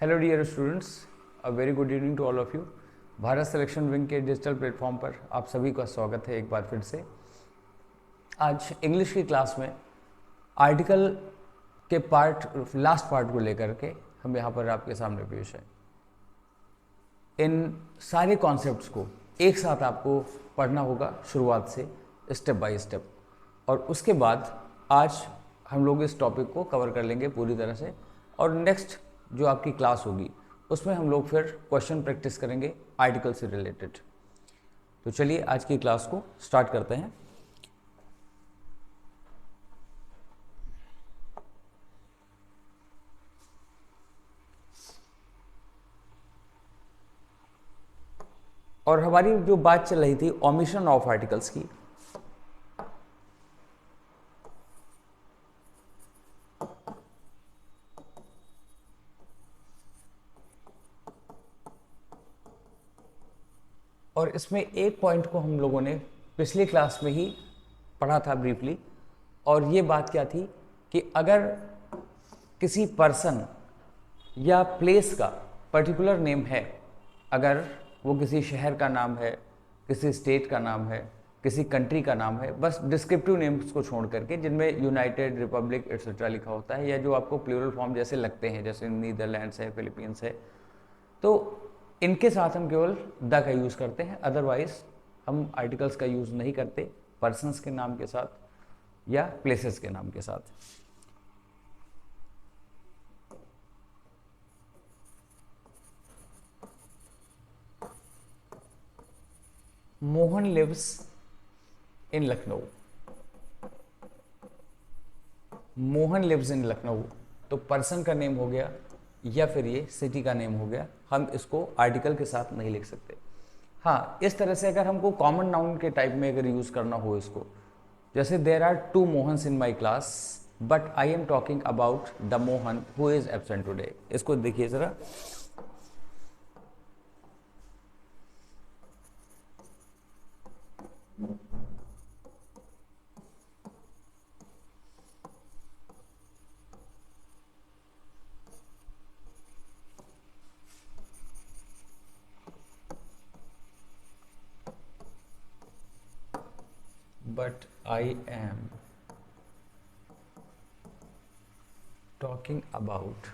Hello dear students, a very good evening to all of you. Bharat selection wing के digital platform पर आप सभी का स्वागत है एक बार फिर से। आज इंग्लिश की क्लास में आर्टिकल के लास्ट पार्ट को लेकर के हम यहाँ पर आपके सामने पेश हैं। इन सारे कॉन्सेप्ट्स को एक साथ आपको पढ़ना होगा शुरुआत से, स्टेप बाय स्टेप, और उसके बाद आज हम लोग इस टॉपिक को कवर कर लेंगे पूरी तरह से। और नेक्स्ट जो आपकी क्लास होगी उसमें हम लोग फिर क्वेश्चन प्रैक्टिस करेंगे आर्टिकल से रिलेटेड। तो चलिए आज की क्लास को स्टार्ट करते हैं। और हमारी जो बात चल रही थी ओमिशन ऑफ आर्टिकल्स की, और इसमें एक पॉइंट को हम लोगों ने पिछली क्लास में ही पढ़ा था ब्रीफली। और ये बात क्या थी कि अगर किसी पर्सन या प्लेस का पर्टिकुलर नेम है, अगर वो किसी शहर का नाम है, किसी स्टेट का नाम है, किसी कंट्री का नाम है, बस डिस्क्रिप्टिव नेम्स को छोड़ करके जिनमें यूनाइटेड रिपब्लिक एटसेट्रा लिखा होता है, या जो आपको प्लूरल फॉर्म जैसे लगते हैं, जैसे नीदरलैंड्स है, फिलीपींस है, तो इनके साथ हम केवल द का यूज़ करते हैं। अदरवाइज हम आर्टिकल्स का यूज़ नहीं करते पर्सन्स के नाम के साथ या प्लेसेस के नाम के साथ। Mohan lives in Lucknow. Mohan lives in Lucknow, तो पर्सन का नेम हो गया या फिर ये सिटी का नेम हो गया। हम इसको आर्टिकल के साथ नहीं लिख सकते। हाँ, इस तरह से अगर हमको कॉमन नाउन के टाइप में अगर यूज़ करना हो इसको, जैसे there are 2 Mohans in my class but I am talking about the Mohan who is absent today. इसको देखिए जरा, but I am talking about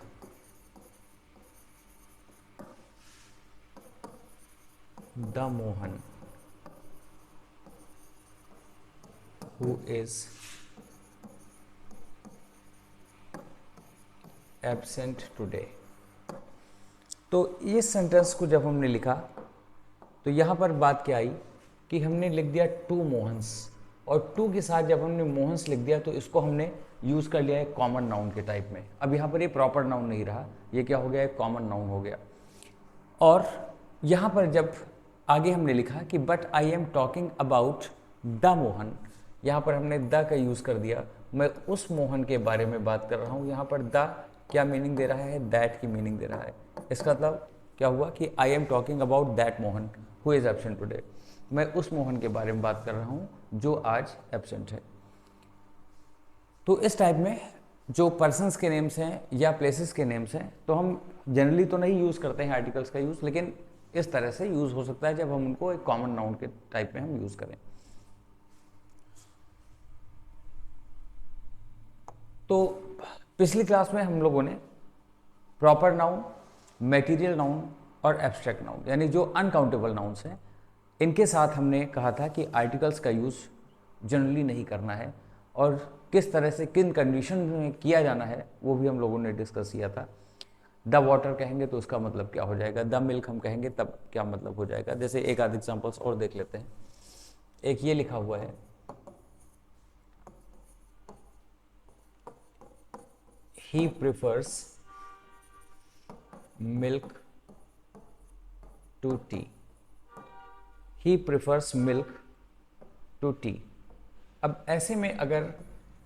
the Mohan who is absent today। तो इस सेंटेंस को जब हमने लिखा तो यहाँ पर बात क्या आई कि हमने लिख दिया 2 मोहन्स, और 2 के साथ जब हमने मोहन्स लिख दिया तो इसको हमने यूज़ कर लिया है कॉमन नाउन के टाइप में। अब यहाँ पर ये प्रॉपर नाउन नहीं रहा, ये क्या हो गया, एक कॉमन नाउन हो गया। और यहाँ पर जब आगे हमने लिखा कि but I am talking about the Mohan, यहाँ पर हमने द का यूज़ कर दिया, मैं उस मोहन के बारे में बात कर रहा हूँ। यहाँ पर द क्या मीनिंग दे रहा है, दैट की मीनिंग दे रहा है। इसका मतलब क्या हुआ कि आई am talking about that Mohan who is absent today, मैं उस मोहन के बारे में बात कर रहा हूँ जो आज एब्सेंट है। तो इस टाइप में जो पर्सन्स के नेम्स हैं या प्लेसेस के नेम्स हैं, तो हम जनरली तो नहीं यूज़ करते हैं आर्टिकल्स का यूज़, लेकिन इस तरह से यूज़ हो सकता है जब हम उनको एक कॉमन नाउन के टाइप में हम यूज़ करें। तो पिछली क्लास में हम लोगों ने प्रॉपर नाउन, मटेरियल नाउन और एब्स्ट्रैक्ट नाउन, यानी जो अनकाउंटेबल नाउन्स हैं, इनके साथ हमने कहा था कि आर्टिकल्स का यूज़ जनरली नहीं करना है, और किस तरह से किन कंडीशन में किया जाना है वो भी हम लोगों ने डिस्कस किया था। द वाटर कहेंगे तो उसका मतलब क्या हो जाएगा, द मिल्क हम कहेंगे तब क्या मतलब हो जाएगा। जैसे एक आध एग्जाम्पल्स और देख लेते हैं। एक ये लिखा हुआ है, he prefers milk to tea. He prefers milk to tea. अब ऐसे में अगर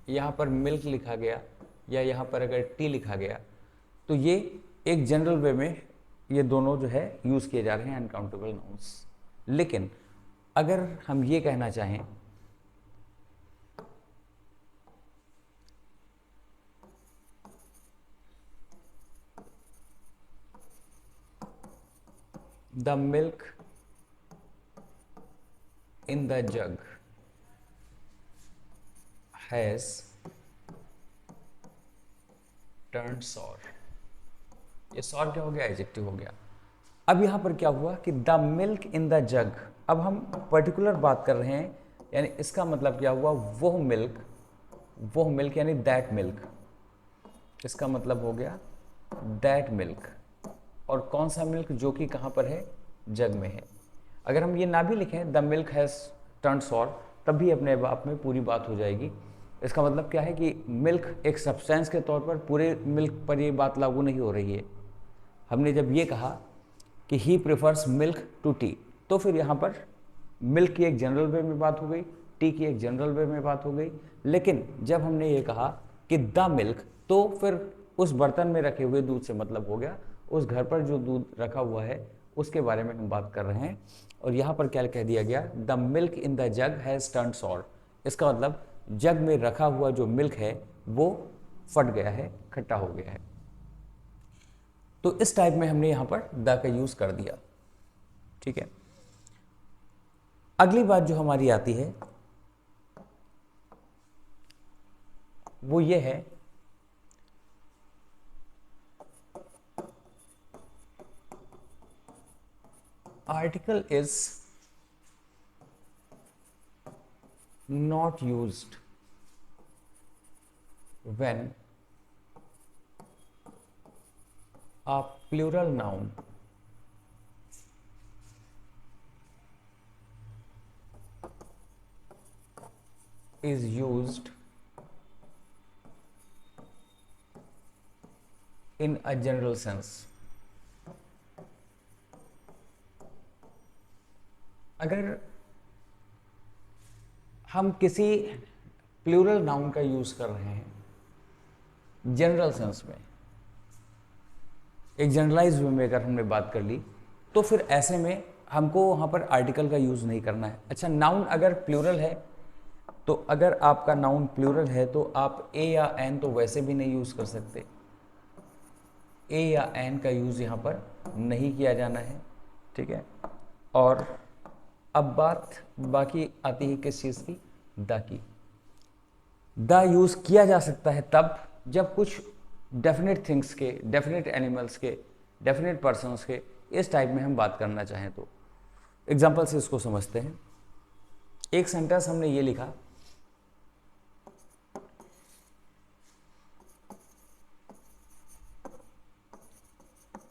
यहाँ पर मिल्क लिखा गया या यहाँ पर अगर टी लिखा गया, तो ये एक जनरल वे में ये दोनों जो है यूज़ किए जा रहे हैं अनकाउंटेबल नाउन्स। लेकिन अगर हम ये कहना चाहें the milk in the jug has turned sour. ये सॉर क्या हो गया? एडजेक्टिव हो गया। अब यहां पर क्या हुआ कि द मिल्क इन द जग, अब हम पर्टिकुलर बात कर रहे हैं, यानी इसका मतलब क्या हुआ? वो मिल्क यानी दैट मिल्क, इसका मतलब हो गया दैट मिल्क। और कौन सा मिल्क? जो कि कहां पर है? जग में है। अगर हम ये ना भी लिखें the milk has turned sour, तब भी अपने आप में पूरी बात हो जाएगी। इसका मतलब क्या है कि मिल्क एक सब्सटेंस के तौर पर पूरे मिल्क पर ये बात लागू नहीं हो रही है। हमने जब ये कहा कि he prefers milk to tea, तो फिर यहाँ पर मिल्क की एक जनरल वे में बात हो गई, टी की एक जनरल वे में बात हो गई। लेकिन जब हमने ये कहा कि द मिल्क, तो फिर उस बर्तन में रखे हुए दूध से मतलब हो गया, उस घर पर जो दूध रखा हुआ है उसके बारे में हम बात कर रहे हैं। और यहाँ पर क्या कह दिया गया? The milk in the jug has turned sour. इसका मतलब जग में रखा हुआ जो मिल्क है वो फट गया है, खट्टा हो गया है। तो इस टाइप में हमने यहां पर द का यूज कर दिया। ठीक है, अगली बात जो हमारी आती है वो ये है article is not used when a plural noun is used in a general sense। अगर हम किसी प्लूरल नाउन का यूज कर रहे हैं जनरल सेंस में, एक जनरलाइज वे में अगर हमने बात कर ली, तो फिर ऐसे में हमको वहाँ पर आर्टिकल का यूज़ नहीं करना है। अच्छा, नाउन अगर प्लूरल है, तो अगर आपका नाउन प्लूरल है तो आप ए या एन तो वैसे भी नहीं यूज़ कर सकते। ए या एन का यूज़ यहाँ पर नहीं किया जाना है। ठीक है, और अब बात बाकी आती है किस चीज़ की? The key. द यूज़ किया जा सकता है तब जब कुछ डेफिनेट थिंग्स के, डेफिनेट एनिमल्स के, डेफिनेट पर्सन्स के, इस टाइप में हम बात करना चाहें तो। एग्जाम्पल से इसको समझते हैं। एक सेंटेंस हमने ये लिखा,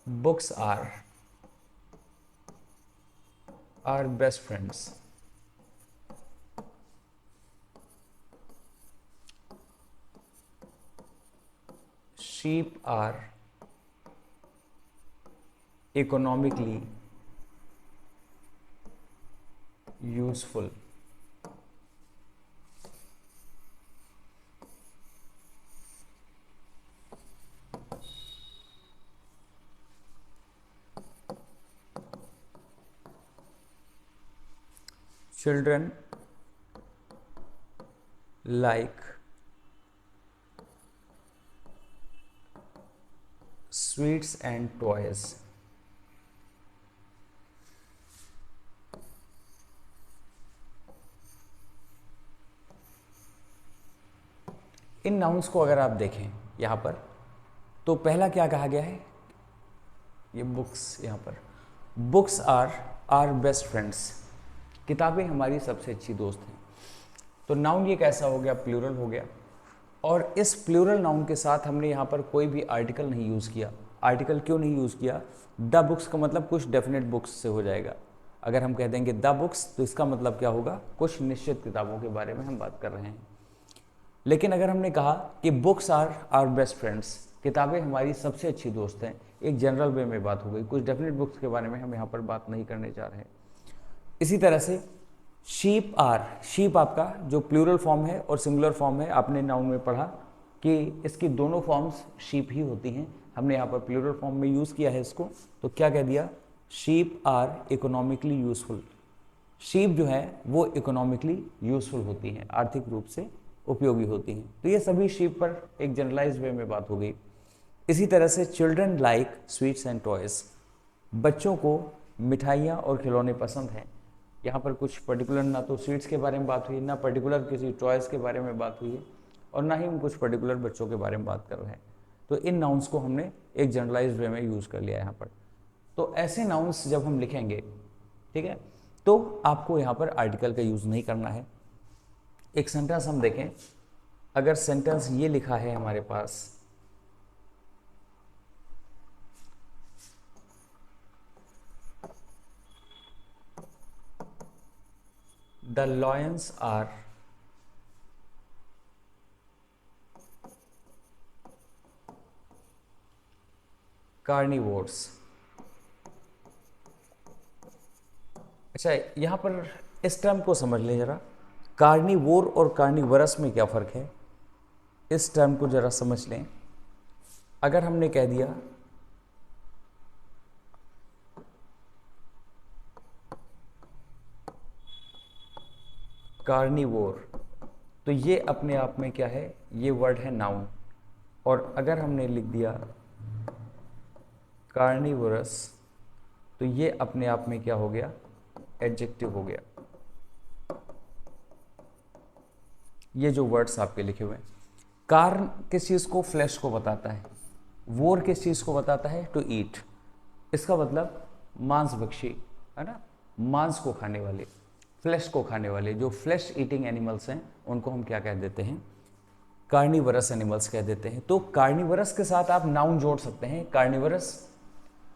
books are are best friends. sheep are economically useful। children like sweets and toys। इन नाउन्स को अगर आप देखें यहाँ पर, तो पहला क्या कहा गया है? ये बुक्स, यहाँ पर books are are best friends, किताबें हमारी सबसे अच्छी दोस्त हैं। तो नाउन ये कैसा हो गया? प्लूरल हो गया। और इस प्लूरल नाउन के साथ हमने यहाँ पर कोई भी आर्टिकल नहीं यूज़ किया। आर्टिकल क्यों नहीं यूज़ किया? द बुक्स का मतलब कुछ डेफिनेट बुक्स से हो जाएगा। अगर हम कह देंगे द बुक्स, तो इसका मतलब क्या होगा? कुछ निश्चित किताबों के बारे में हम बात कर रहे हैं। लेकिन अगर हमने कहा कि books are our best friends, किताबें हमारी सबसे अच्छी दोस्त हैं, एक जनरल वे में बात हो गई, कुछ डेफिनेट बुक्स के बारे में हम यहाँ पर बात नहीं करने जा रहे हैं। इसी तरह से शीप आर, शीप आपका जो प्लूरल फॉर्म है और सिंगुलर फॉर्म है, आपने नाउन में पढ़ा कि इसकी दोनों फॉर्म्स शीप ही होती हैं। हमने यहाँ पर प्लूरल फॉर्म में यूज़ किया है इसको, तो क्या कह दिया? Sheep are economically useful. Sheep जो है वो इकोनॉमिकली यूजफुल होती हैं, आर्थिक रूप से उपयोगी होती हैं। तो ये सभी शीप पर एक जनरलाइज वे में बात हो गई। इसी तरह से children like sweets and toys, बच्चों को मिठाइयाँ और खिलौने पसंद हैं। यहाँ पर कुछ पर्टिकुलर ना तो स्वीट्स के बारे में बात हुई, ना पर्टिकुलर किसी टॉयज़ के बारे में बात हुई है, और ना ही हम कुछ पर्टिकुलर बच्चों के बारे में बात कर रहे हैं। तो इन नाउन्स को हमने एक जनरलाइज्ड वे में यूज़ कर लिया यहाँ पर। तो ऐसे नाउन्स जब हम लिखेंगे, ठीक है, तो आपको यहाँ पर आर्टिकल का यूज़ नहीं करना है। एक सेंटेंस हम देखें, अगर सेंटेंस ये लिखा है हमारे पास, द लॉयंस आर कार्निवोर्स। अच्छा, यहाँ पर इस टर्म को समझ लें जरा, कार्निवोर और कार्निवरस में क्या फ़र्क है, इस टर्म को जरा समझ लें। अगर हमने कह दिया कार्निवोर, तो ये अपने आप में क्या है, ये वर्ड है नाउन। और अगर हमने लिख दिया कार्निवोरस, तो ये अपने आप में क्या हो गया, एडजेक्टिव हो गया। ये जो वर्ड्स आपके लिखे हुए हैं, कार्न किस चीज़ को, फ्लैश को बताता है, वोर किस चीज़ को बताता है, टू ईट। इसका मतलब मांसभक्षी है ना, मांस को खाने वाले, फ्लैश को खाने वाले, जो फ्लैश ईटिंग एनिमल्स हैं उनको हम क्या कह देते हैं, कार्निवरस एनिमल्स कह देते हैं। तो कार्निवरस के साथ आप नाउन जोड़ सकते हैं, कार्निवरस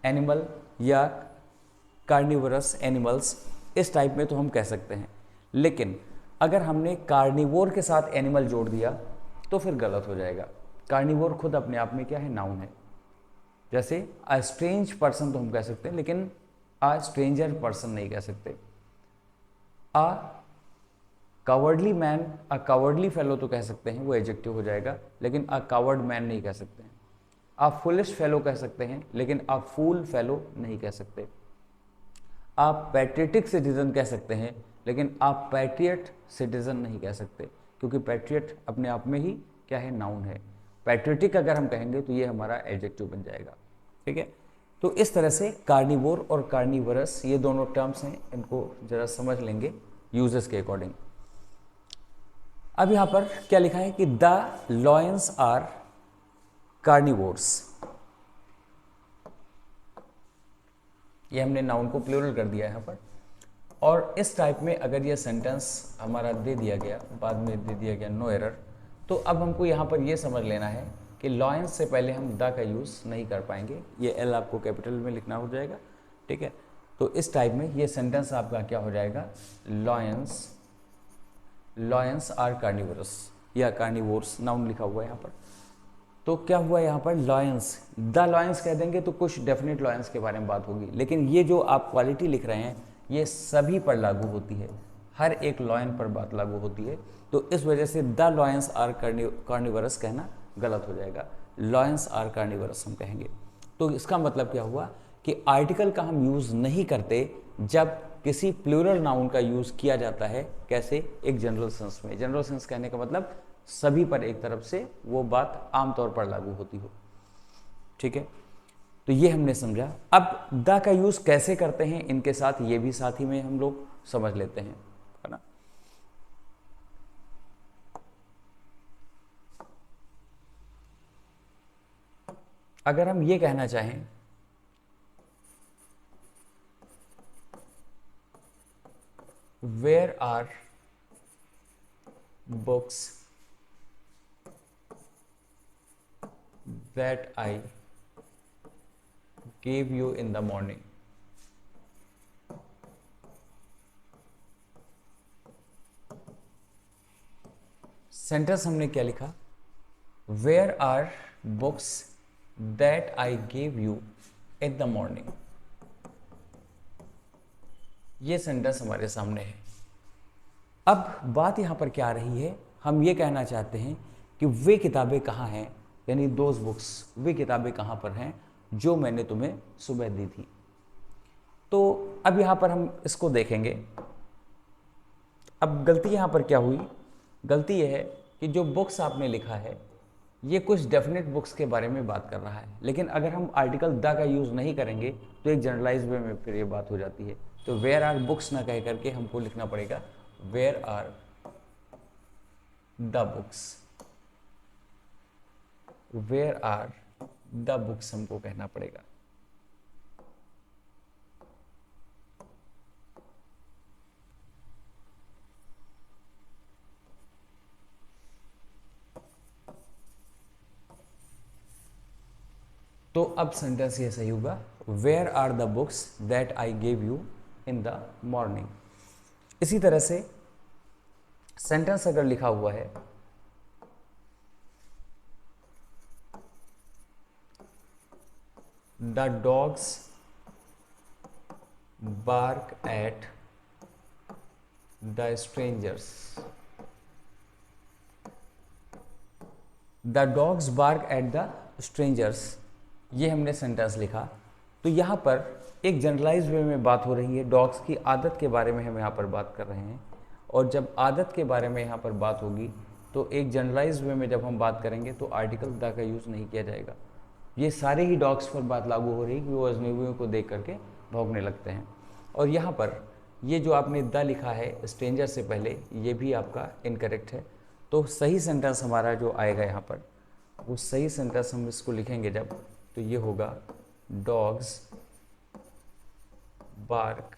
एनिमल या कार्निवरस एनिमल्स, इस टाइप में तो हम कह सकते हैं। लेकिन अगर हमने कार्निवोर के साथ एनिमल जोड़ दिया तो फिर गलत हो जाएगा। कार्निवोर खुद अपने आप में क्या है, नाउन है। जैसे अ स्ट्रेंज पर्सन तो हम कह सकते हैं, लेकिन अ स्ट्रेंजर पर्सन नहीं कह सकते। अ कावर्डली मैन, अ कावर्डली फेलो तो कह सकते हैं, वो एडजेक्टिव हो जाएगा, लेकिन अ कावर्ड मैन नहीं कह सकते हैं। अ फुलिश फेलो कह सकते हैं, लेकिन अ फूल फेलो नहीं कह सकते। आप पैट्रियटिक सिटीजन कह सकते हैं, लेकिन आप पैट्रियट सिटीजन नहीं कह सकते, क्योंकि पैट्रियट अपने आप में ही क्या है, नाउन है। पैट्रियटिक अगर हम कहेंगे तो ये हमारा एडजेक्टिव बन जाएगा। ठीक है, तो इस तरह से कार्निवोर और कार्निवरस ये दोनों टर्म्स हैं, इनको जरा समझ लेंगे यूजेस के अकॉर्डिंग। अब यहाँ पर क्या लिखा है कि द लॉयंस आर कार्निवोर्स, ये हमने नाउन को प्लूरल कर दिया यहाँ पर। और इस टाइप में अगर ये सेंटेंस हमारा दे दिया गया, बाद में दे दिया गया नो एरर, तो अब हमको यहाँ पर ये समझ लेना है कि लॉयंस से पहले हम द का यूज़ नहीं कर पाएंगे, ये एल आपको कैपिटल में लिखना हो जाएगा। ठीक है, तो इस टाइप में ये सेंटेंस आपका क्या हो जाएगा, लॉयंस आर कार्निवोरस या कार्निवोर्स, नाउन लिखा हुआ है यहाँ पर। तो क्या हुआ यहाँ पर, लॉयंस, द लॉयंस कह देंगे तो कुछ डेफिनेट लॉयंस के बारे में बात होगी, लेकिन ये जो आप क्वालिटी लिख रहे हैं ये सभी पर लागू होती है, हर एक लॉयन पर बात लागू होती है। तो इस वजह से द लॉयंस आर कार्निवरस कहना गलत हो जाएगा, लॉयंस आर कार्निवरस हम कहेंगे। तो इसका मतलब क्या हुआ कि आर्टिकल का हम यूज़ नहीं करते जब किसी प्लूरल नाउन का यूज़ किया जाता है, कैसे, एक जनरल सेंस में। जनरल सेंस कहने का मतलब सभी पर एक तरफ से वो बात आमतौर पर लागू होती हो। ठीक है, तो ये हमने समझा। अब द का यूज़ कैसे करते हैं इनके साथ, ये भी साथ ही में हम लोग समझ लेते हैं, है ना। अगर हम ये कहना चाहें where are books that I gave you in the morning, sentence हमने क्या लिखा, where are books that I gave you in the morning. ये सेंटेंस हमारे सामने है। अब बात यहां पर क्या आ रही है, हम ये कहना चाहते हैं कि वे किताबें कहाँ हैं, यानी दोज बुक्स, वे किताबें कहाँ पर हैं जो मैंने तुम्हें सुबह दी थी। तो अब यहाँ पर हम इसको देखेंगे। अब गलती यहाँ पर क्या हुई, गलती यह है कि जो बुक्स आपने लिखा है ये कुछ डेफिनेट बुक्स के बारे में बात कर रहा है, लेकिन अगर हम आर्टिकल द का यूज़ नहीं करेंगे तो एक जनरलाइज वे में फिर ये बात हो जाती है। तो वेयर आर बुक्स ना कह करके हमको लिखना पड़ेगा where are the books, where are the books हमको कहना पड़ेगा। तो अब सेंटेंस ये सही होगा, where are the books that I gave you in the morning. इसी तरह से सेंटेंस अगर लिखा हुआ है the dogs bark at the strangers, the dogs bark at the strangers, ये हमने सेंटेंस लिखा। तो यहाँ पर एक जनरलाइज वे में बात हो रही है, डॉग्स की आदत के बारे में हम यहाँ पर बात कर रहे हैं। और जब आदत के बारे में यहाँ पर बात होगी तो एक जनरलाइज वे में जब हम बात करेंगे तो आर्टिकल द का यूज़ नहीं किया जाएगा। ये सारे ही डॉग्स पर बात लागू हो रही है कि वो अजनबियों को देख करके भौंकने लगते हैं। और यहाँ पर ये जो आपने द लिखा है स्ट्रेंजर से पहले, ये भी आपका इनकरेक्ट है। तो सही सेंटेंस हमारा जो आएगा यहाँ पर, वो सही सेंटेंस हम इसको लिखेंगे जब, तो ये होगा डॉग्स बार्क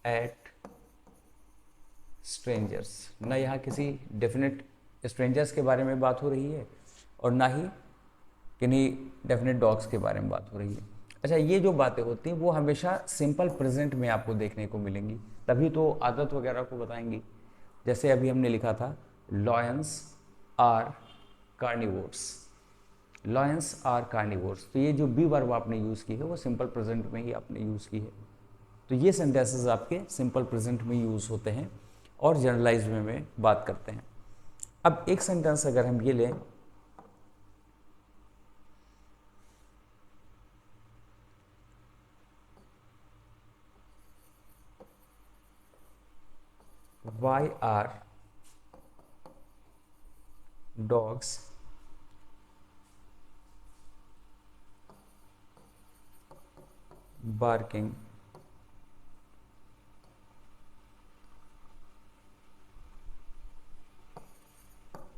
एट स्ट्रेंजर्स। ना यहाँ किसी डेफिनेट स्ट्रेंजर्स के बारे में बात हो रही है और ना ही किन्हीं डेफिनेट डॉग्स के बारे में बात हो रही है। अच्छा, ये जो बातें होती हैं वो हमेशा सिंपल प्रेजेंट में आपको देखने को मिलेंगी, तभी तो आदत वगैरह को बताएंगी। जैसे अभी हमने लिखा था lions are carnivores, lions are carnivores. तो ये जो बी वर्ब आपने यूज़ की है वो सिंपल प्रेजेंट में ही आपने यूज़ की है। तो ये सेंटेंसेस आपके सिंपल प्रेजेंट में यूज़ होते हैं और जनरलाइज में बात करते हैं। अब एक सेंटेंस अगर हम ये लें, why are dogs barking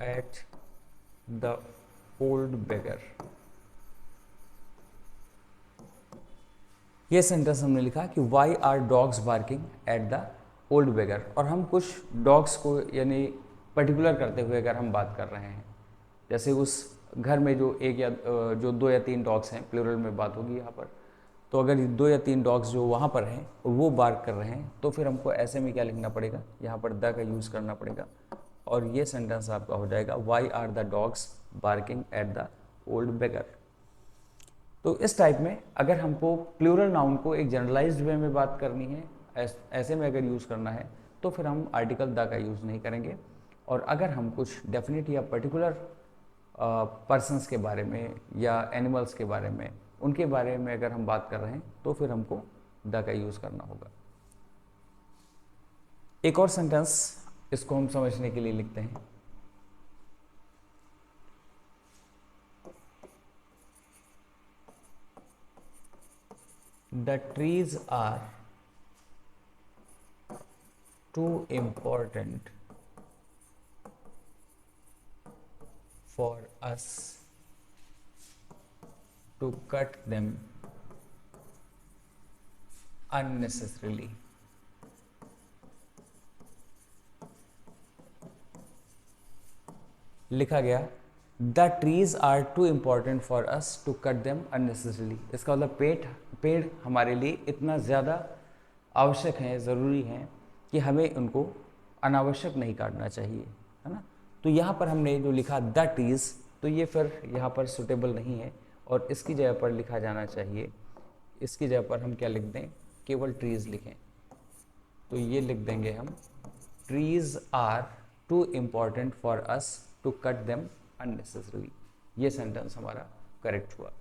at the old beggar। ये सेंटेंस हमने लिखा कि why are dogs barking at the old beggar, और हम कुछ डॉग्स को यानी पर्टिकुलर करते हुए अगर हम बात कर रहे हैं, जैसे उस घर में जो एक या जो 2 या 3 डॉग्स हैं, प्लूरल में बात होगी यहाँ पर, तो अगर 2 या 3 डॉग्स जो वहाँ पर हैं और वो बार्क कर रहे हैं, तो फिर हमको ऐसे में क्या लिखना पड़ेगा, यहाँ पर द का यूज़ करना पड़ेगा और ये सेंटेंस आपका हो जाएगा why are the dogs barking at the old beggar. तो इस टाइप में अगर हमको प्लूरल नाउन को एक जनरलाइज्ड वे में बात करनी है, ऐसे में अगर यूज़ करना है, तो फिर हम आर्टिकल द का यूज़ नहीं करेंगे। और अगर हम कुछ डेफिनेट या पर्टिकुलर पर्सन्स के बारे में या एनिमल्स के बारे में, उनके बारे में अगर हम बात कर रहे हैं, तो फिर हमको द का यूज़ करना होगा। एक और सेंटेंस इसको हम समझने के लिए लिखते हैं, the trees are too important for us to cut them unnecessarily। लिखा गया the trees are too important for us to cut them unnecessarily. इसका मतलब पेड़ हमारे लिए इतना ज़्यादा आवश्यक हैं, ज़रूरी हैं कि हमें उनको अनावश्यक नहीं काटना चाहिए, है ना। तो यहाँ पर हमने जो लिखा द ट्रीज, तो ये फिर यहाँ पर सुटेबल नहीं है और इसकी जगह पर लिखा जाना चाहिए, इसकी जगह पर हम क्या लिख दें, केवल ट्रीज लिखें। तो ये लिख देंगे हम trees are too important for us to cut them unnecessarily. ये सेंटेंस हमारा करेक्ट हुआ।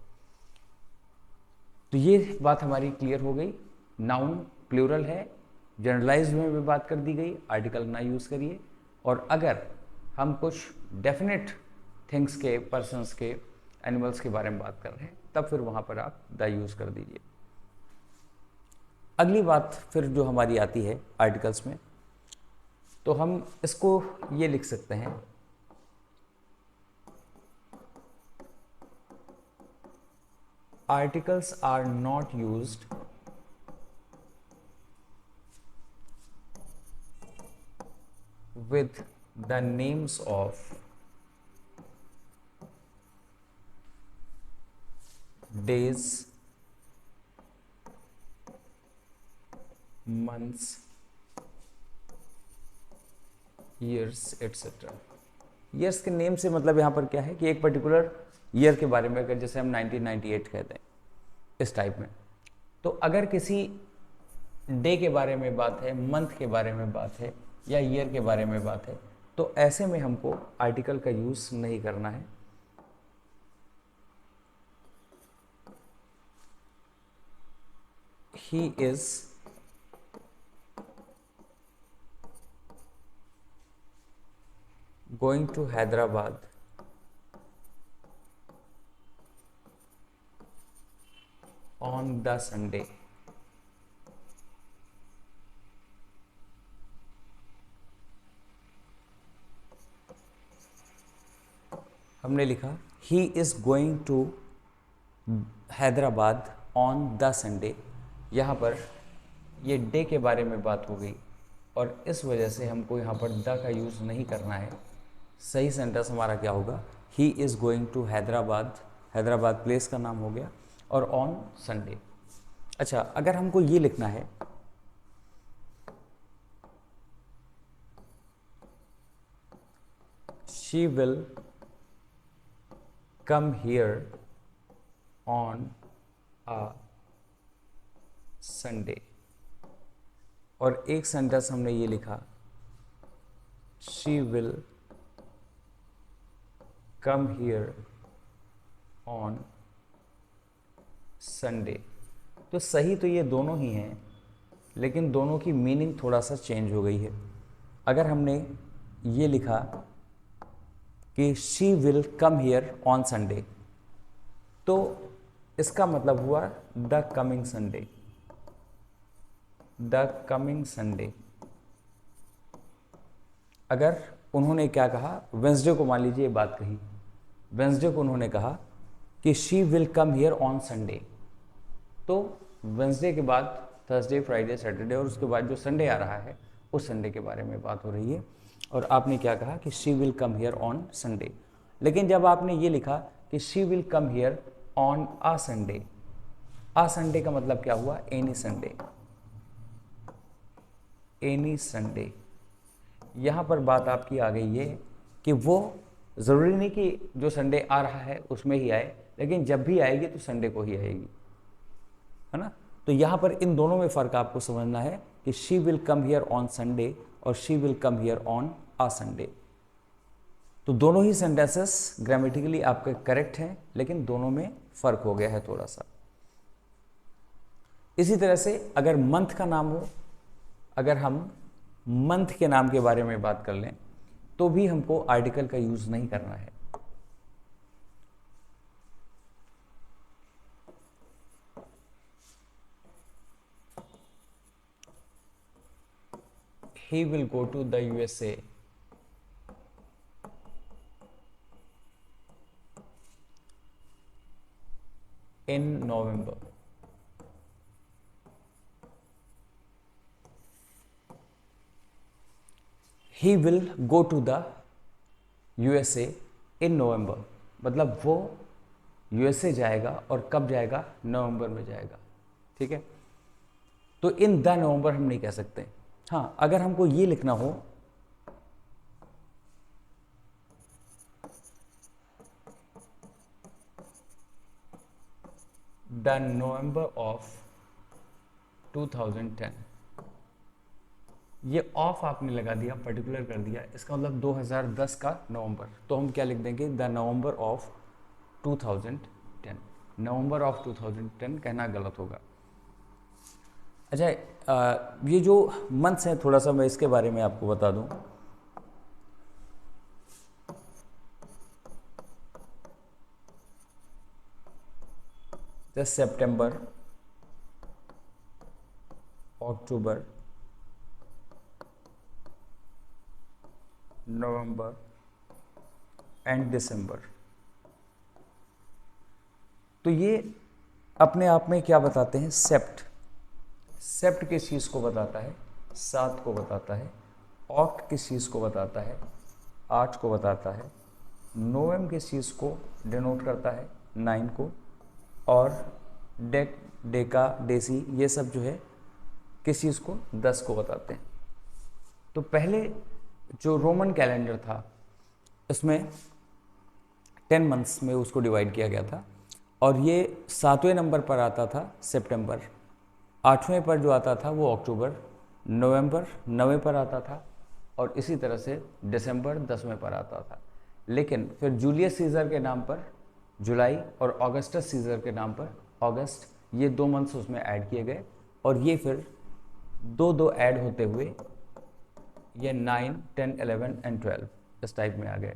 तो ये बात हमारी क्लियर हो गई, नाउन प्लूरल है, जनरलाइज्ड में भी बात कर दी गई, आर्टिकल ना यूज़ करिए। और अगर हम कुछ डेफिनेट थिंग्स के, पर्सन्स के, एनिमल्स के बारे में बात कर रहे हैं, तब फिर वहाँ पर आप द यूज़ कर दीजिए। अगली बात फिर जो हमारी आती है आर्टिकल्स में, तो हम इसको ये लिख सकते हैं, articles are not used with the names of days, months, years, etc. Years के नेम से मतलब यहाँ पर क्या है कि एक पर्टिकुलर ईयर के बारे में, अगर जैसे हम 1998 कहते हैं इस टाइप में, तो अगर किसी डे के बारे में बात है, मंथ के बारे में बात है या ईयर के बारे में बात है, तो ऐसे में हमको आर्टिकल का यूज नहीं करना है। He is going to Hyderabad on the Sunday. हमने लिखा he is going to Hyderabad on the Sunday. यहाँ पर ये डे के बारे में बात हो गई और इस वजह से हमको यहाँ पर द का यूज़ नहीं करना है। सही सेंटेंस हमारा क्या होगा, he is going to Hyderabad, Hyderabad place का नाम हो गया, और ऑन संडे। अच्छा, अगर हमको ये लिखना है she will come here on a Sunday, और एक सेंटेंस हमने ये लिखा she will come here on Sunday। तो सही तो ये दोनों ही हैं, लेकिन दोनों की मीनिंग थोड़ा सा चेंज हो गई है। अगर हमने ये लिखा कि she will come here on Sunday, तो इसका मतलब हुआ the coming Sunday, the coming Sunday. अगर उन्होंने क्या कहा, वेंसडे को मान लीजिए बात कही, वेंसडे को उन्होंने कहा कि she will come here on Sunday, तो वेंसडे के बाद थर्सडे, फ्राइडे, सैटरडे और उसके बाद जो संडे आ रहा है उस संडे के बारे में बात हो रही है। और आपने क्या कहा कि she will come here on Sunday. लेकिन जब आपने ये लिखा कि she will come here on a Sunday, a Sunday का मतलब क्या हुआ, एनी संडे, एनी संडे। यहाँ पर बात आपकी आ गई है कि वो ज़रूरी नहीं कि जो संडे आ रहा है उसमें ही आए, लेकिन जब भी आएगी तो संडे को ही आएगी, है ना। तो यहाँ पर इन दोनों में फ़र्क आपको समझना है कि she will come here on Sunday और she will come here on a Sunday. तो दोनों ही सेंटेंसेस ग्रामेटिकली आपके करेक्ट हैं, लेकिन दोनों में फ़र्क हो गया है थोड़ा सा। इसी तरह से अगर मंथ का नाम हो, अगर हम मंथ के नाम के बारे में बात कर लें, तो भी हमको आर्टिकल का यूज़ नहीं करना है। He will go to the USA in November। He will go to the USA in November, मतलब वो USA जाएगा, और कब जाएगा, नवंबर में जाएगा। ठीक है, तो इन द नवंबर हम नहीं कह सकते। हाँ, अगर हमको ये लिखना हो द नवंबर ऑफ 2010, ये ऑफ आपने लगा दिया, पर्टिकुलर कर दिया, इसका मतलब 2010 का नवंबर, तो हम क्या लिख देंगे, the November of 2010। November of 2010 कहना गलत होगा। अच्छा, ये जो मंथ्स हैं, थोड़ा सा मैं इसके बारे में आपको बता दूं। जैसे सितंबर, अक्टूबर, नवंबर एंड दिसंबर। तो ये अपने आप में क्या बताते हैं? सेप्ट। सेप्ट किस चीज़ को बताता है? 7 को बताता है। ऑक्ट किस चीज़ को बताता है? 8 को बताता है। नोवेम किस चीज़ को डिनोट करता है? 9 को। और डेक, डेका, डेसी, ये सब जो है किस चीज़ को? 10 को बताते हैं। तो पहले जो रोमन कैलेंडर था इसमें 10 मंथ्स में उसको डिवाइड किया गया था, और ये 7वें नंबर पर आता था सितंबर, 8वें पर जो आता था वो अक्टूबर, नवंबर 9वें पर आता था, और इसी तरह से दिसंबर 10वें पर आता था। लेकिन फिर जूलियस सीजर के नाम पर जुलाई और ऑगस्टस सीजर के नाम पर अगस्त, ये 2 मंथ्स उसमें ऐड किए गए, और ये फिर दो दो ऐड होते हुए ये 9, 10, 11 एंड 12 इस टाइप में आ गए।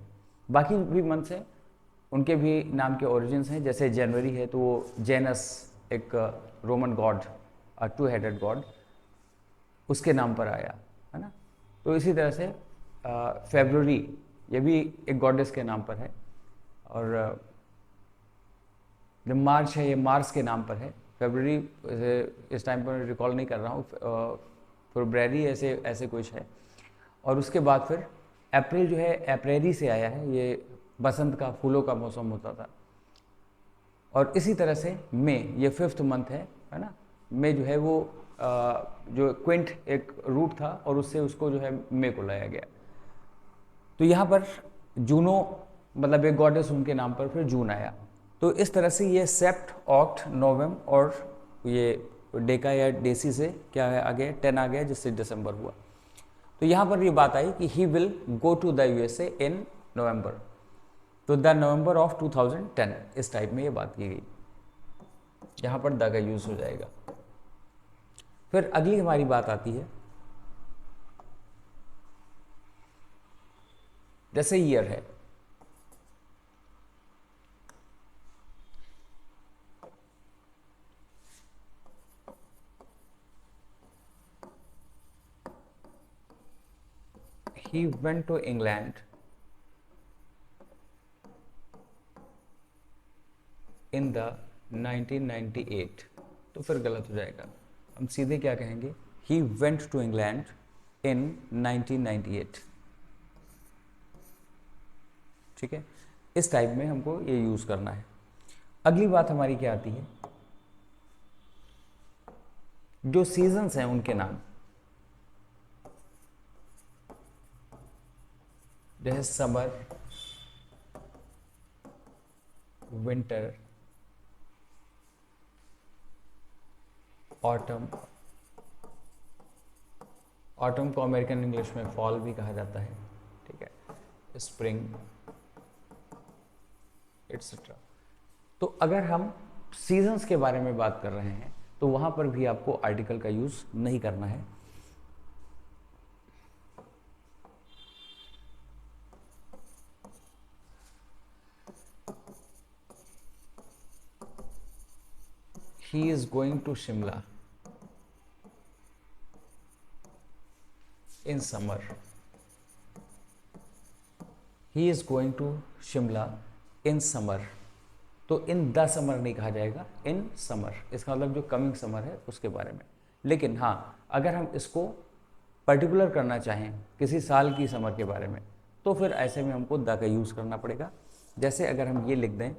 बाकी भी मंथ्स हैं, उनके भी नाम के ओरिजिन्स हैं। जैसे जनवरी है तो वो जेनस, एक रोमन गॉड, 2 हेडेड गॉड, उसके नाम पर आया, है ना। तो इसी तरह से फेब्रुअरी, ये भी एक गॉडेस के नाम पर है। और जो मार्च है ये मार्स के नाम पर है। फेब्रुअरी इस टाइम पर रिकॉल नहीं कर रहा हूँ, फरवरी ऐसे ऐसे कुछ है। और उसके बाद फिर अप्रैल जो है अप्रैली से आया है, ये बसंत का, फूलों का मौसम होता था। और इसी तरह से मई, ये 5th मंथ है ना। मई जो है वो जो क्विंट एक रूट था और उससे उसको जो है मई को लाया गया। तो यहाँ पर जूनो, मतलब एक गॉडेस, उनके नाम पर फिर जून आया। तो इस तरह से ये सेप्ट, ऑक्ट, नोवेम और ये डेका या डेसी से क्या है आ गया? 10 आ गया, जिससे दिसंबर हुआ। तो यहाँ पर ये बात आई कि he will go to the USA in November, तो द नवंबर ऑफ 2010, इस टाइप में ये बात की गई। यहाँ पर द का यूज हो जाएगा। फिर अगली हमारी बात आती है, जैसे ईयर है, he went to England in the 1998, तो फिर गलत हो जाएगा। हम सीधे क्या कहेंगे? he went to England in 1998। ठीक है, इस टाइप में हमको ये यूज करना है। अगली बात हमारी क्या आती है? जो सीजन्स हैं उनके नाम, जैसे समर, विंटर, ऑटम। ऑटम को अमेरिकन इंग्लिश में फॉल भी कहा जाता है, ठीक है, स्प्रिंग एटसेट्रा। तो अगर हम सीजन्स के बारे में बात कर रहे हैं तो वहां पर भी आपको आर्टिकल का यूज नहीं करना है। He is going to Shimla in summer. He is going to Shimla in summer। तो इन द समर नहीं कहा जाएगा, इन समर, इसका मतलब जो कमिंग समर है उसके बारे में। लेकिन हाँ, अगर हम इसको पर्टिकुलर करना चाहें किसी साल की समर के बारे में, तो फिर ऐसे में हमको द का यूज़ करना पड़ेगा। जैसे अगर हम ये लिख दें,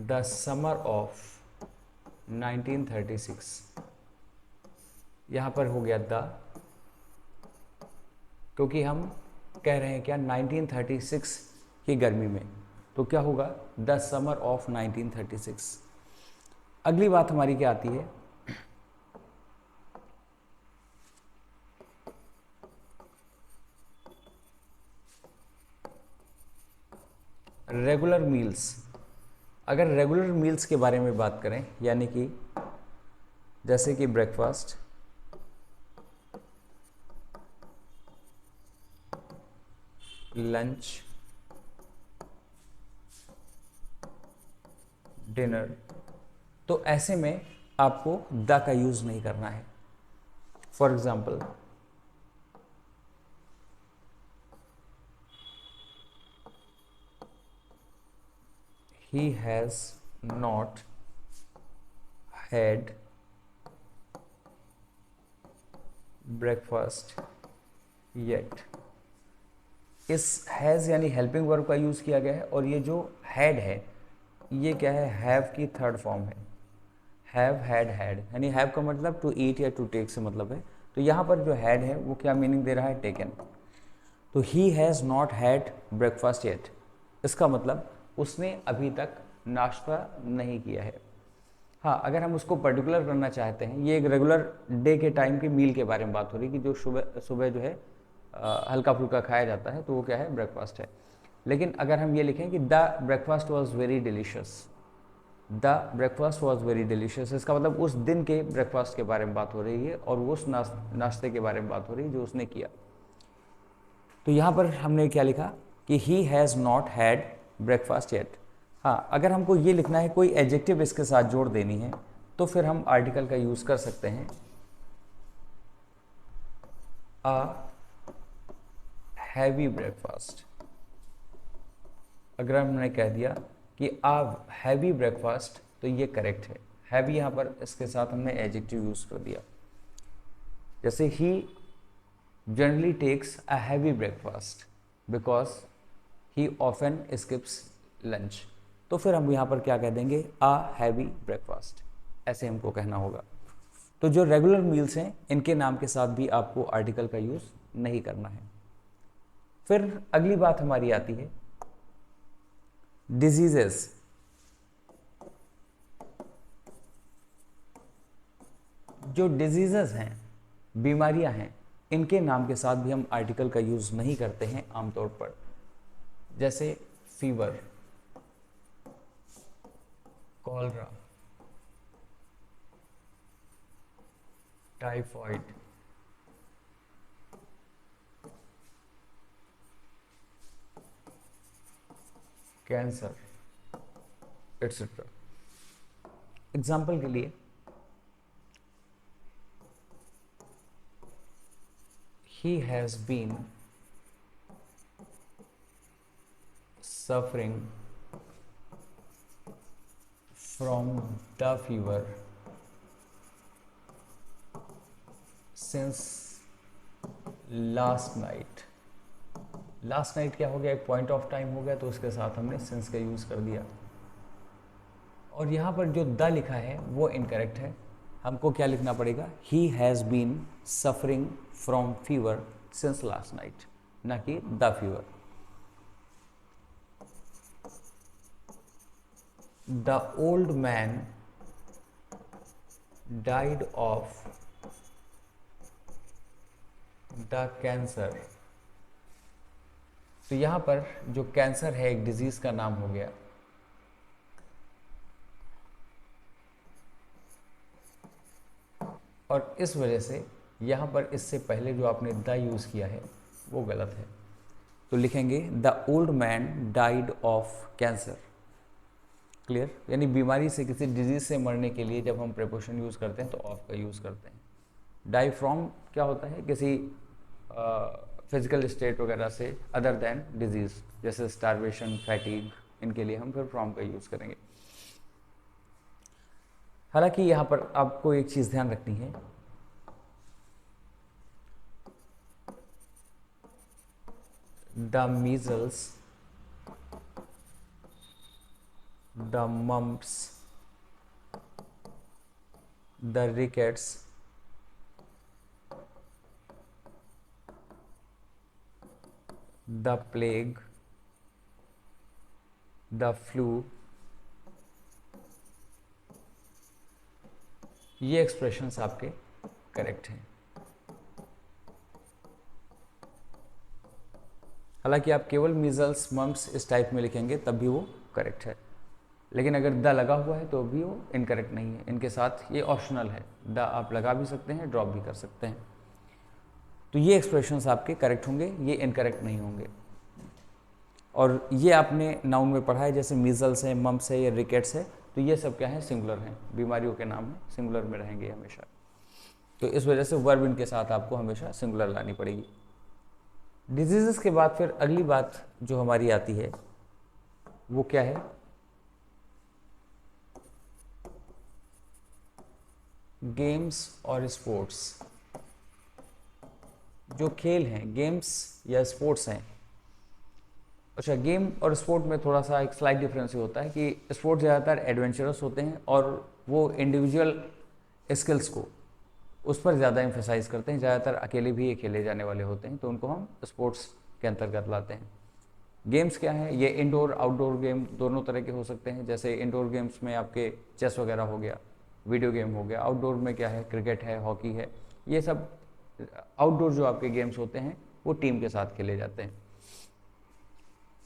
द समर ऑफ 1936, यहाँ पर हो गया द, क्योंकि हम कह रहे हैं क्या? 1936 की गर्मी में, तो क्या होगा? The summer of 1936। अगली बात हमारी क्या आती है? Regular meals. अगर रेगुलर मील्स के बारे में बात करें, यानी कि जैसे कि ब्रेकफास्ट, लंच, डिनर, तो ऐसे में आपको द का यूज नहीं करना है। For example, he has not had breakfast yet. इस हैज़ यानी हेल्पिंग वर्ब का यूज़ किया गया है, और ये जो हैड है ये क्या है, हैव की थर्ड फॉर्म है। हैव, हैड, हैड, यानी हैव का मतलब टू ईट या टू टेक से मतलब है। तो यहाँ पर जो हैड है वो क्या मीनिंग दे रहा है, टेकन। तो he has not had breakfast yet, इसका मतलब उसने अभी तक नाश्ता नहीं किया है। हाँ, अगर हम उसको पर्टिकुलर करना चाहते हैं, ये एक रेगुलर डे के टाइम की मील के बारे में बात हो रही है कि जो सुबह सुबह जो है हल्का फुल्का खाया जाता है, तो वो क्या है, ब्रेकफास्ट है। लेकिन अगर हम ये लिखें कि the breakfast was very delicious, the breakfast was very delicious, इसका मतलब उस दिन के ब्रेकफास्ट के बारे में बात हो रही है और उस नाश्ते के बारे में बात हो रही है जो उसने किया। तो यहाँ पर हमने क्या लिखा कि he has not had breakfast yet. हाँ, अगर हमको ये लिखना है, कोई एडजेक्टिव इसके साथ जोड़ देनी है, तो फिर हम आर्टिकल का यूज़ कर सकते हैं। अ हैवी ब्रेकफास्ट। अगर हमने कह दिया कि आ हैवी ब्रेकफास्ट, तो ये करेक्ट है। हैवी यहाँ पर इसके साथ हमने एडजेक्टिव यूज़ कर दिया। जैसे he generally takes a heavy breakfast because he often skips lunch, तो फिर हम यहाँ पर क्या कह देंगे, आ हैवी ब्रेकफास्ट, ऐसे हमको कहना होगा। तो जो रेगुलर मील्स हैं, इनके नाम के साथ भी आपको आर्टिकल का यूज़ नहीं करना है। फिर अगली बात हमारी आती है डिजीजेस। जो डिजीजेस हैं, बीमारियां हैं, इनके नाम के साथ भी हम आर्टिकल का यूज़ नहीं करते हैं आमतौर पर। जैसे fever, cholera, typhoid, cancer, etcetera. Example के लिए, he has been suffering from the fever since last night। Last night क्या हो गया, एक पॉइंट ऑफ टाइम हो गया, तो उसके साथ हमने सिंस का यूज़ कर दिया। और यहाँ पर जो द लिखा है वो इनकरेक्ट है। हमको क्या लिखना पड़ेगा, he has been suffering from fever since last night, ना कि the fever. The old man died of the cancer. तो यहाँ पर जो कैंसर है एक डिजीज़ का नाम हो गया। और इस वजह से यहाँ पर इससे पहले जो आपने द यूज़ किया है वो गलत है। तो लिखेंगे the old man died of cancer. Clear, यानी बीमारी से, किसी डिजीज़ से मरने के लिए जब हम प्रीपोजिशन यूज़ करते हैं तो ऑफ का यूज़ करते हैं। डाई फ्रॉम क्या होता है, किसी फिजिकल स्टेट वगैरह से अदर देन डिजीज़, जैसे स्टारवेशन, फैटीग, इनके लिए हम फिर फ्रॉम का यूज़ करेंगे। हालांकि यहाँ पर आपको एक चीज़ ध्यान रखनी है, the measles, the mumps, the rickets, the plague, the flu, ये एक्सप्रेशंस आपके करेक्ट हैं। हालांकि आप केवल मीजल्स, मम्प्स इस टाइप में लिखेंगे तब भी वो करेक्ट है, लेकिन अगर द लगा हुआ है तो भी वो इनकरेक्ट नहीं है। इनके साथ ये ऑप्शनल है, द आप लगा भी सकते हैं, ड्रॉप भी कर सकते हैं। तो ये एक्सप्रेशंस आपके करेक्ट होंगे, ये इनकरेक्ट नहीं होंगे। और ये आपने नाउन में पढ़ा है, जैसे मीजल्स है, मम्स है या रिकेट्स है, तो ये सब क्या है, सिंगुलर हैं, बीमारियों के नाम है, सिंगुलर में रहेंगे हमेशा। तो इस वजह से वर्ब इनके साथ आपको हमेशा सिंगुलर लानी पड़ेगी। डिजीजेस के बाद फिर अगली बात जो हमारी आती है वो क्या है, गेम्स और स्पोर्ट्स। जो खेल हैं, गेम्स या स्पोर्ट्स हैं। अच्छा, गेम और स्पोर्ट में थोड़ा सा एक स्लाइट डिफरेंस ये होता है कि स्पोर्ट ज़्यादातर एडवेंचरस होते हैं और वो इंडिविजुअल स्किल्स को उस पर ज़्यादा एम्फेसाइज करते हैं, ज़्यादातर अकेले भी ये खेले जाने वाले होते हैं, तो उनको हम स्पोर्ट्स के अंतर्गत लाते हैं। गेम्स क्या है, ये इंडोर आउटडोर गेम दोनों तरह के हो सकते हैं। जैसे इंडोर गेम्स में आपके चेस वगैरह हो गया, वीडियो गेम हो गया। आउटडोर में क्या है, क्रिकेट है, हॉकी है, ये सब आउटडोर जो आपके गेम्स होते हैं वो टीम के साथ खेले जाते हैं।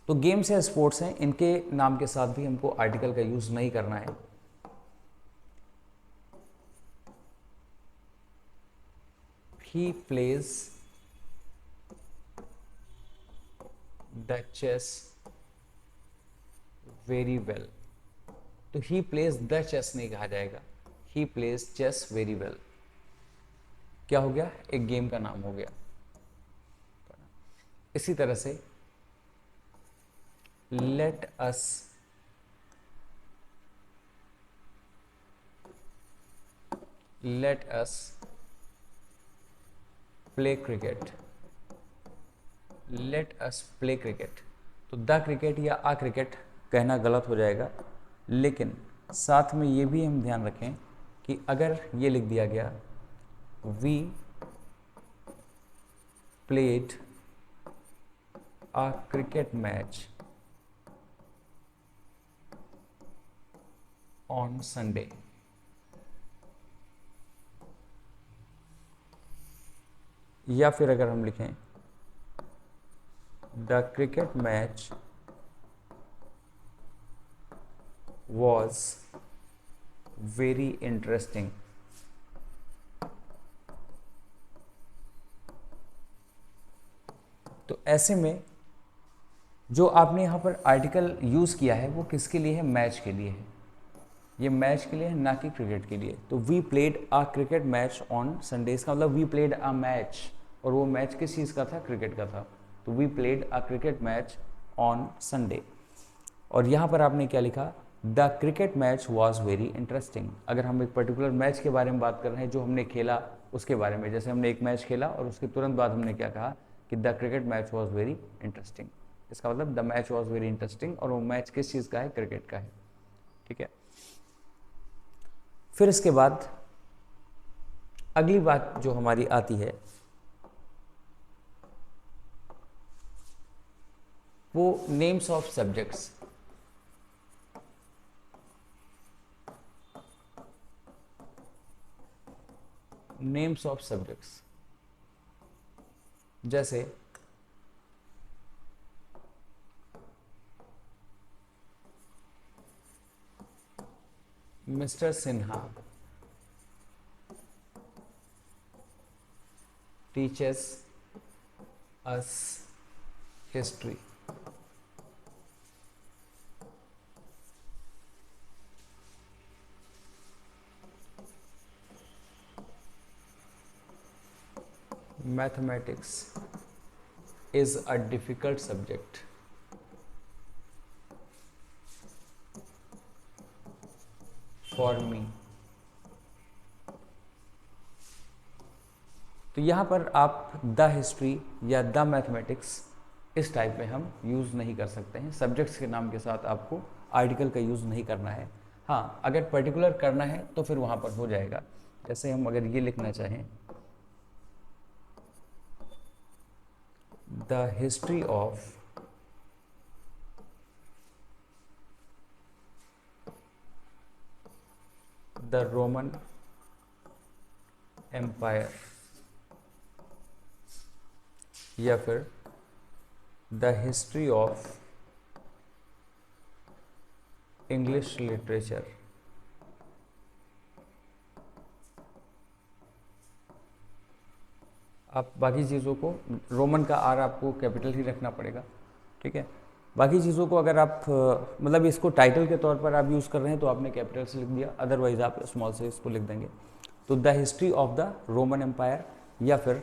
तो गेम्स या स्पोर्ट्स हैं, इनके नाम के साथ भी हमको आर्टिकल का यूज़ नहीं करना है। He plays the chess very well. तो ही प्लेज द चेस नहीं कहा जाएगा, he plays chess very well. क्या हो गया, एक गेम का नाम हो गया। इसी तरह से let us play cricket. Let us play cricket, तो द क्रिकेट या आ क्रिकेट कहना गलत हो जाएगा, लेकिन साथ में ये भी हम ध्यान रखें कि अगर ये लिख दिया गया we played a cricket match on Sunday, या फिर अगर हम लिखें the cricket match was very interesting, तो ऐसे में जो आपने यहाँ पर आर्टिकल यूज़ किया है वो किसके लिए है, मैच के लिए है। ये मैच के लिए है, ना कि क्रिकेट के लिए। तो we played a cricket match on Sunday, इसका मतलब वी प्लेड आ मैच, और वो मैच किस चीज़ का था, क्रिकेट का था। तो we played a cricket match on Sunday. और यहाँ पर आपने क्या लिखा, the cricket match was very interesting. अगर हम एक पर्टिकुलर मैच के बारे में बात कर रहे हैं जो हमने खेला उसके बारे में, जैसे हमने एक मैच खेला और उसके तुरंत बाद हमने क्या कहा कि the cricket match was very interesting, इसका मतलब the match was very interesting, और वो मैच किस चीज़ का है, क्रिकेट का है। ठीक है। फिर इसके बाद अगली बात जो हमारी आती है वो names of subjects. Names of subjects, जैसे mister Sinha teaches us history. Mathematics is a difficult subject for me. तो यहाँ पर आप द हिस्ट्री या द मैथमेटिक्स इस टाइप में हम यूज़ नहीं कर सकते हैं। सब्जेक्ट्स के नाम के साथ आपको आर्टिकल का यूज़ नहीं करना है। हाँ, अगर पर्टिकुलर करना है तो फिर वहाँ पर हो जाएगा। जैसे हम अगर ये लिखना चाहें, the history of the Roman empire, या फिर the history of English literature. आप बाकी चीज़ों को, रोमन का आर आपको कैपिटल ही रखना पड़ेगा, ठीक है। बाकी चीज़ों को अगर आप मतलब इसको टाइटल के तौर पर आप यूज़ कर रहे हैं तो आपने कैपिटल से लिख दिया, अदरवाइज आप स्मॉल से इसको लिख देंगे। तो the history of the Roman empire या फिर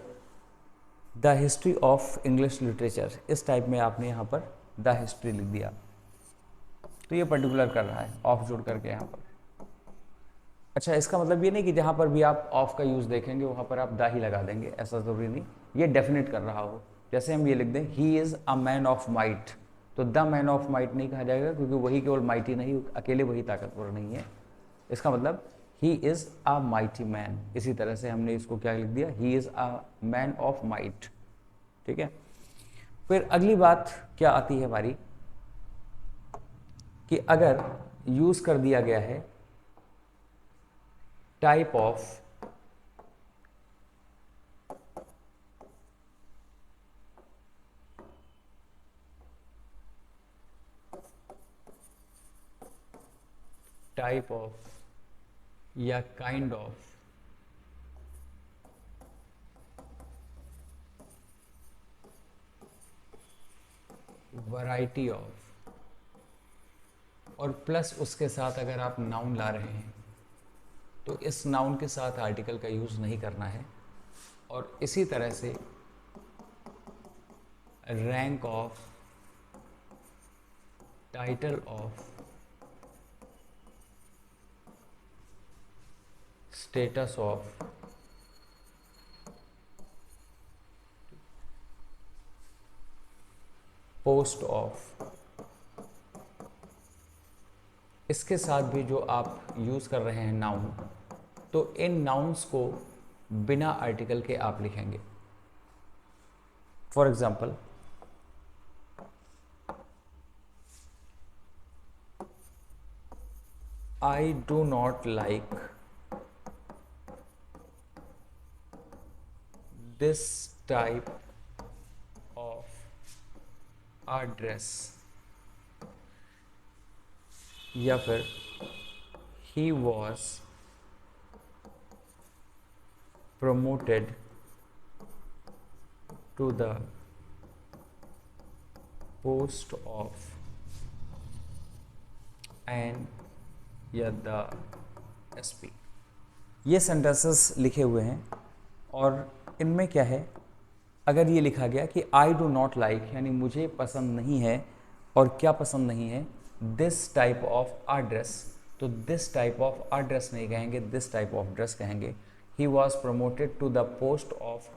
the history of English literature, इस टाइप में आपने यहाँ पर द हिस्ट्री लिख दिया। तो ये पर्टिकुलर कर रहा है ऑफ जोड़ करके यहाँ पर। अच्छा, इसका मतलब ये नहीं कि जहाँ पर भी आप ऑफ का यूज़ देखेंगे वहाँ पर आप द ही लगा देंगे, ऐसा ज़रूरी नहीं, ये डेफिनेट कर रहा हो। जैसे हम ये लिख दें he is a man of might, तो द मैन ऑफ माइट नहीं कहा जाएगा, क्योंकि वही केवल माइटी नहीं, अकेले वही ताकतवर नहीं है। इसका मतलब he is a mighty man. इसी तरह से हमने इसको क्या लिख दिया, he is a man of might. ठीक है। फिर अगली बात क्या आती है हमारी, कि अगर यूज़ कर दिया गया है टाइप ऑफ या काइंड ऑफ, वैरायटी ऑफ, और प्लस उसके साथ अगर आप नाउन ला रहे हैं तो इस नाउन के साथ आर्टिकल का यूज़ नहीं करना है। और इसी तरह से rank of, title of, status of, post of, इसके साथ भी जो आप यूज़ कर रहे हैं नाउन, तो इन नाउन्स को बिना आर्टिकल के आप लिखेंगे। For example, I do not like this type of dress, या फिर he was promoted to the post of an या द SP। ये सेंटेंसेस लिखे हुए हैं और इनमें क्या है, अगर ये लिखा गया कि आई डू नॉट लाइक, यानी मुझे पसंद नहीं है, और क्या पसंद नहीं है, this type of a dress, तो this type of a dress नहीं कहेंगे, दिस टाइप ऑफ ड्रेस कहेंगे। He was promoted to the post of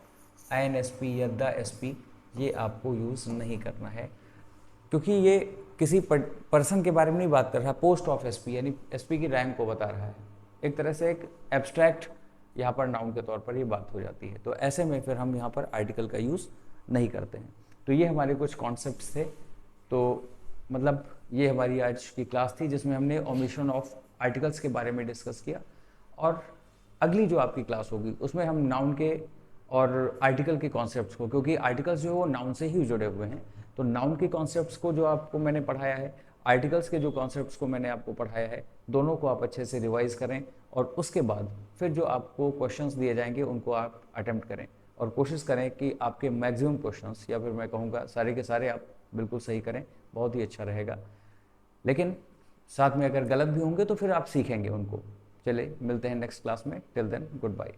INSP या द SP, ये आपको यूज़ नहीं करना है, क्योंकि ये किसी पर्सन के बारे में नहीं बात कर रहा, पोस्ट ऑफ SP यानी SP की रैंक को बता रहा है। एक तरह से एक एब्स्ट्रैक्ट यहाँ पर नाउन के तौर पर ये बात हो जाती है। तो ऐसे में फिर हम यहाँ पर आर्टिकल का यूज़ नहीं करते हैं। तो ये हमारे कुछ कॉन्सेप्ट्स थे। तो मतलब ये हमारी आज की क्लास थी जिसमें हमने ओमिशन ऑफ आर्टिकल्स के बारे में डिस्कस किया। और अगली जो आपकी क्लास होगी उसमें हम नाउन के और आर्टिकल के कॉन्सेप्ट्स को, क्योंकि आर्टिकल्स जो है वो नाउन से ही जुड़े हुए हैं, तो नाउन के कॉन्सेप्ट्स को जो आपको मैंने पढ़ाया है, आर्टिकल्स के जो कॉन्सेप्ट्स को मैंने आपको पढ़ाया है, दोनों को आप अच्छे से रिवाइज करें। और उसके बाद फिर जो आपको क्वेश्चंस दिए जाएंगे उनको आप अटेम्प्ट करें और कोशिश करें कि आपके मैक्सिमम क्वेश्चंस, या फिर मैं कहूँगा सारे के सारे आप बिल्कुल सही करें, बहुत ही अच्छा रहेगा। लेकिन साथ में अगर गलत भी होंगे तो फिर आप सीखेंगे उनको। चलिए मिलते हैं नेक्स्ट क्लास में, टिल देन गुड बाय।